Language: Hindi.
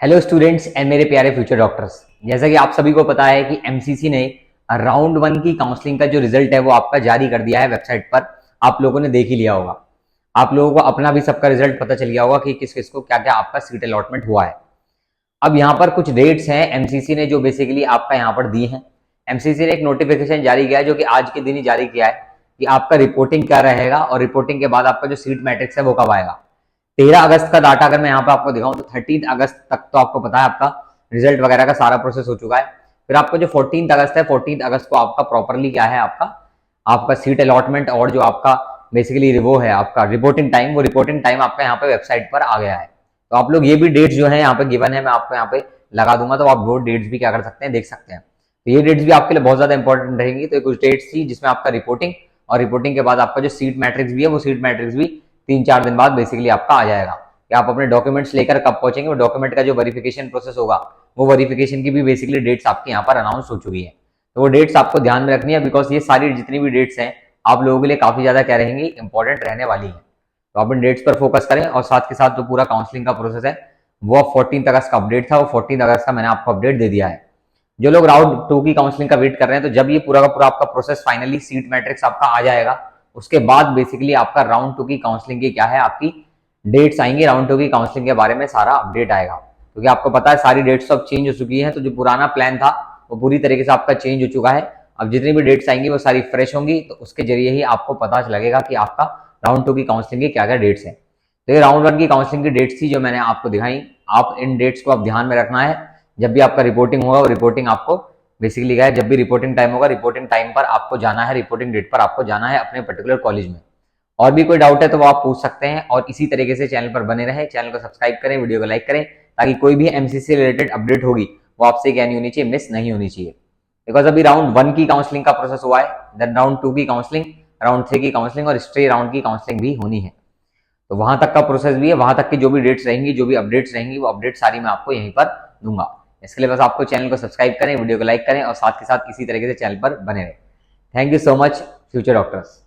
हेलो स्टूडेंट्स एंड मेरे प्यारे फ्यूचर डॉक्टर्स। जैसा कि आप सभी को पता है कि एमसीसी ने राउंड वन की काउंसलिंग का जो रिजल्ट है वो आपका जारी कर दिया है वेबसाइट पर। आप लोगों ने देख ही लिया होगा। आप लोगों को अपना भी सबका रिजल्ट पता चल गया होगा कि किस किस को क्या क्या आपका सीट अलॉटमेंट हुआ है। अब यहाँ पर कुछ डेट्स हैं एमसीसी ने जो बेसिकली आपका यहाँ पर दी हैं। एमसीसी ने एक नोटिफिकेशन जारी किया है जो कि आज के दिन ही जारी किया है कि आपका रिपोर्टिंग क्या रहेगा और रिपोर्टिंग के बाद आपका जो सीट मैट्रिक्स है वो कब आएगा। 13 अगस्त का डाटा अगर मैं यहाँ पे आपको दिखाऊं तो 13 अगस्त तक तो आपको पता है आपका रिजल्ट वगैरह का सारा प्रोसेस हो चुका है। फिर आपका जो 14 अगस्त है 14 अगस्त को आपका प्रॉपरली क्या है आपका आपका सीट अलॉटमेंट और जो आपका बेसिकली वो है आपका रिपोर्टिंग टाइम, वो रिपोर्टिंग टाइम आपका यहाँ पे वेबसाइट पर आ गया है। तो आप लोग ये भी डेट्स जो है यहाँ पे गिवन है, मैं आपको यहाँ पे लगा दूंगा, तो आप वो डेट्स भी क्या कर सकते हैं, देख सकते हैं। तो ये डेट्स भी आपके लिए बहुत ज्यादा इंपॉर्टेंट रहेंगी। तो कुछ डेट्स थी जिसमें आपका रिपोर्टिंग और रिपोर्टिंग के बाद आपका जो सीट मैट्रिक्स भी है वो सीट मैट्रिक्स भी 3-4 दिन बाद बेसिकली आपका आ जाएगा कि आप अपने डॉक्यूमेंट्स लेकर कब पहुंचेंगे। वो डॉक्यूमेंट का जो वेरिफिकेशन प्रोसेस होगा वो वेरिफिकेशन की भी बेसिकली डेट्स आपकी यहाँ पर अनाउंस हो चुकी है। तो वो डेट्स आपको ध्यान में रखनी है बिकॉज ये सारी जितनी भी डेट्स हैं आप लोगों के लिए काफी ज्यादा क्या रहेंगी, इंपॉर्टेंट रहने वाली है। तो आप इन डेट्स पर फोकस करें और साथ के साथ जो पूरा काउंसलिंग का प्रोसेस है वो 14 अगस्त का अपडेट था, वो 14 अगस्त का मैंने आपको अपडेट दे दिया है। जो लोग राउंड टू की काउंसलिंग का वेट कर रहे हैं, तो जब ये पूरा का पूरा आपका प्रोसेस फाइनली सीट मैट्रिक्स आपका आ जाएगा उसके बाद बेसिकली आपका राउंड टू की काउंसलिंग की क्या है आपकी डेट्स आएंगी। राउंड टू की काउंसलिंग के बारे में सारा अपडेट आएगा क्योंकि आपको पता है सारी डेट्स अब चेंज हो चुकी हैं। तो जो पुराना प्लान था वो पूरी तरीके से आपका चेंज हो चुका है। अब जितनी भी डेट्स आएंगी वो सारी फ्रेश होंगी, तो उसके जरिए ही आपको पता लगेगा कि आपका राउंड टू की काउंसलिंग की क्या क्या डेट्स हैं। तो ये राउंड वन की काउंसलिंग की डेट्स थी जो मैंने आपको दिखाई। आप इन डेट्स को आप ध्यान में रखना है। जब भी आपका रिपोर्टिंग होगा वो रिपोर्टिंग आपको बेसिकली क्या है, जब भी रिपोर्टिंग टाइम होगा रिपोर्टिंग टाइम पर आपको जाना है, रिपोर्टिंग डेट पर आपको जाना है अपने पर्टिकुलर कॉलेज में। और भी कोई डाउट है तो वो आप पूछ सकते हैं और इसी तरीके से चैनल पर बने रहें। चैनल को सब्सक्राइब करें, वीडियो को लाइक करें ताकि कोई भी एमसीसी रिलेटेड अपडेट होगी वो आपसे क्या नहीं होनी चाहिए, मिस नहीं होनी चाहिए। बिकॉज अभी राउंड वन की काउंसलिंग का प्रोसेस हुआ है, देन राउंड टू की काउंसलिंग, राउंड थ्री की काउंसलिंग और स्टे राउंड की काउंसलिंग भी होनी है। तो वहां तक का प्रोसेस भी है, वहां तक की जो भी डेट्स रहेंगी, जो भी अपडेट्स रहेंगी वो अपडेट सारी मैं आपको यहीं पर दूंगा। इसके लिए बस आपको चैनल को सब्सक्राइब करें, वीडियो को लाइक करें और साथ के साथ इसी तरीके से चैनल पर बने रहें। Thank you so much future doctors.